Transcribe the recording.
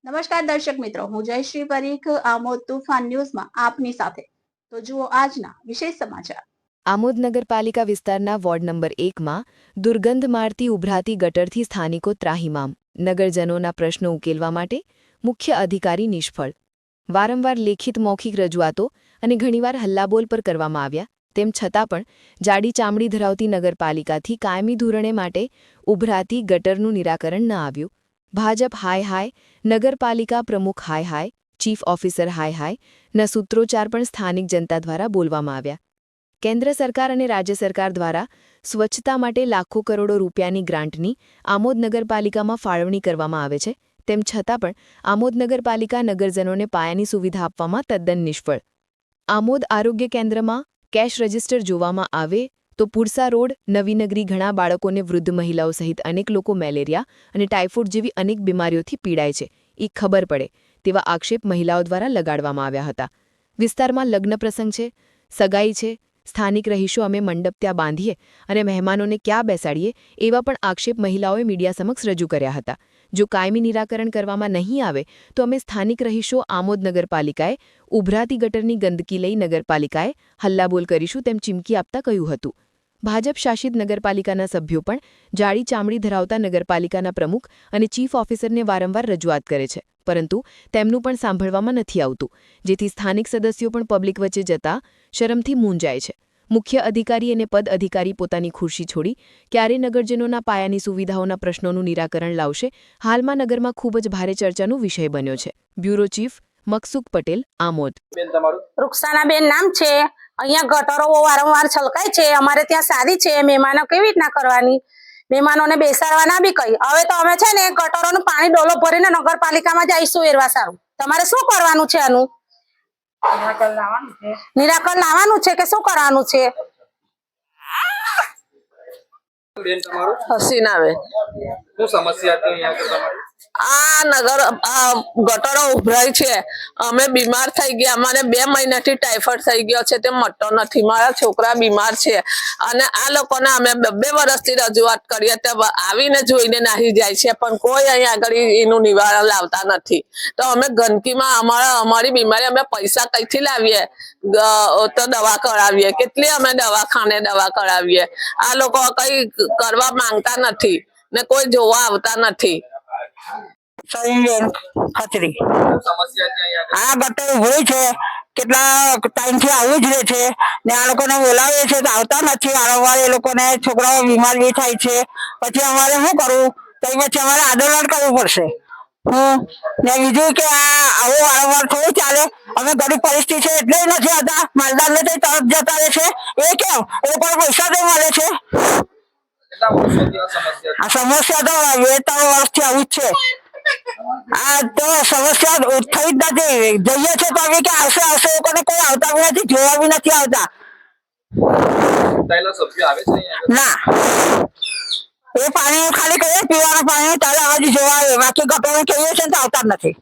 નમસ્કાર દર્શક મિત્રો, હું જયશ્રી પરીખ આમોદ તુફાન ન્યૂઝમાં આપની સાથે. તો જુઓ આજના વિશેષ સમાચાર. આમોદ નગરપાલિકા વિસ્તારના વોર્ડ નંબર 1માં દુર્ગંધ મારતી ઉભરાતી ગટરથી સ્થાનિકો ત્રાહિમામ. નગરજનોના પ્રશ્નો ઉકેલવા માટે મુખ્ય અધિકારી નિષ્ફળ. વારંવાર લેખિત મૌખિક રજૂઆતો અને ઘણીવાર હલ્લાબોલ પર કરવામાં આવ્યા, તેમ છતાં પણ જાડી ચામડી ધરાવતી નગરપાલિકાથી કાયમી ધોરણે માટે ઉભરાતી ગટરનું નિરાકરણ ન આવ્યું. ભાજપ હાય હાય, નગરપાલિકા પ્રમુખ હાય હાય, ચીફ ઓફિસર હાય હાય ના સૂત્રોચ્ચાર પણ સ્થાનિક જનતા દ્વારા બોલવામાં આવ્યા. કેન્દ્ર સરકાર અને રાજ્ય સરકાર દ્વારા સ્વચ્છતા માટે લાખો કરોડો રૂપિયાની ગ્રાન્ટની આમોદ નગરપાલિકામાં ફાળવણી કરવામાં આવે છે, તેમ છતાં પણ આમોદ નગરપાલિકા નગરજનોને પાયાની સુવિધા આપવામાં તદ્દન નિષ્ફળ. આમોદ આરોગ્ય કેન્દ્રમાં કેશ રજિસ્ટર જોવામાં આવે તો પુરસા રોડ, નવીનગરી ઘણા બાળકોને, વૃદ્ધ મહિલાઓ સહિત અનેક લોકો મેલેરિયા અને ટાઇફોઇડ જેવી અનેક બીમારીઓથી પીડાય છે એ ખબર પડે તેવા આક્ષેપ મહિલાઓ દ્વારા લગાડવામાં આવ્યા હતા. વિસ્તારમાં લગ્ન પ્રસંગ છે, સગાઈ છે, સ્થાનિક રહીશો અમે મંડપ ત્યાં બાંધીએ અને મહેમાનોને ક્યાં બેસાડીએ એવા પણ આક્ષેપ મહિલાઓએ મીડિયા સમક્ષ રજૂ કર્યા હતા. જો કાયમી નિરાકરણ કરવામાં નહીં આવે તો અમે સ્થાનિક રહીશો આમોદ નગરપાલિકાએ ઉભરાતી ગટરની ગંદકી લઈ નગરપાલિકાએ હલ્લાબોલ કરીશું તેમ ચીમકી આપતા કહ્યું હતું. ભાજપ શાસિત નગરપાલિકાના સભ્યો પણ જાડી ચામડી ધરાવતા નગરપાલિકાના પ્રમુખ અને ચીફ ઓફિસરને વારંવાર રજૂઆત કરે છે, પરંતુ તેમનું પણ સાંભળવામાં નથી આવતું, જેથી સ્થાનિક સદસ્યો પણ પબ્લિક વચ્ચે જતા શરમથી મૂંઝાય છે. મુખ્ય અધિકારી અને પદ અધિકારી પોતાની ખુરશી છોડી ક્યારે નગરજનોના પાયાની સુવિધાઓના પ્રશ્નોનું નિરાકરણ લાવશે, હાલમાં નગરમાં ખૂબ જ ભારે ચર્ચાનો વિષય બન્યો છે. Bureau chief Maksud Patel, Amod. રૂક્ષાનાબેન નામ છે. અહીંયા ગટરો વારંવાર છલકાય છે. અમારે ત્યાં શાદી છે, મહેમાનો કેવી રીતના કરવાની? મહેમાનોને બેસાડવાના બી કઈ. હવે તો અમે છે ને ગટરોનું પાણી ડોલો ભરીને નગરપાલિકામાં જઈશું એરવા. સારું, તમારે શું કરવાનું છે? આનું નિરાકરણ લાવવાનું છે કે શું કરવાનું છે? હસીનાબેન, શું સમસ્યા હતી અહીંયા તમારી? આ નગર ગટરો ઉભરાય છે. અમે બીમાર થઈ ગયા. અમારે 2 મહિનાથી ટાઇફોઇડ થઈ ગયો છે, તે મટતો નથી. મારા છોકરા બીમાર છે અને આ લોકોને અમે 2 વર્ષથી રજૂઆત કરીએ તે આવીને જોઈને નાહી જાય છે, પણ કોઈ અહીં આગળ એનું નિવારણ લાવતા નથી. તો અમે ગંદકીમાં અમારી બીમારી અમે પૈસા કઈથી લાવીએ? તો દવા કરાવીએ. કેટલી અમે દવાખાને દવા કરાવીએ. આ લોકો કઈ કરવા માંગતા નથી ને કોઈ જોવા આવતા નથી. સમસ્યા હતી અહીંયા? આ ગટર હોય છે, કેટલા ટાઈમથી આવું જ રહે છે ને આ લોકોને બોલાવીએ છે તો આવતા નથી. વારંવાર એ લોકોને છોકરાઓ બીમાર બી થાય છે. પછી અમારે શું કરવું? તો પછી અમારે આંદોલન કરવું પડશે. ને બીજું કે આવું વારંવાર થોડું ચાલે. અમે ગરીબ પરિસ્થિતિ છે એટલે નથી આવતા. માલદારને તો તરફ જતા રહે છે. એ કેમ? એ લોકોને પૈસા તો મળે છે. આ સમસ્યા તો 2-3 વર્ષથી આવું જ છે. આ તો સમસ્યા થઈ જ નથી. જઈએ છે તો કે આવશે આવશે, લોકોને કોઈ આવતા બી નથી, જોવા બી નથી આવતા. ના, એ પાણી ખાલી કહીએ પીવાનું પાણી તારે આવાજી જોવા આવે, બાકી ગટરો કહીએ છે તો આવતા જ નથી.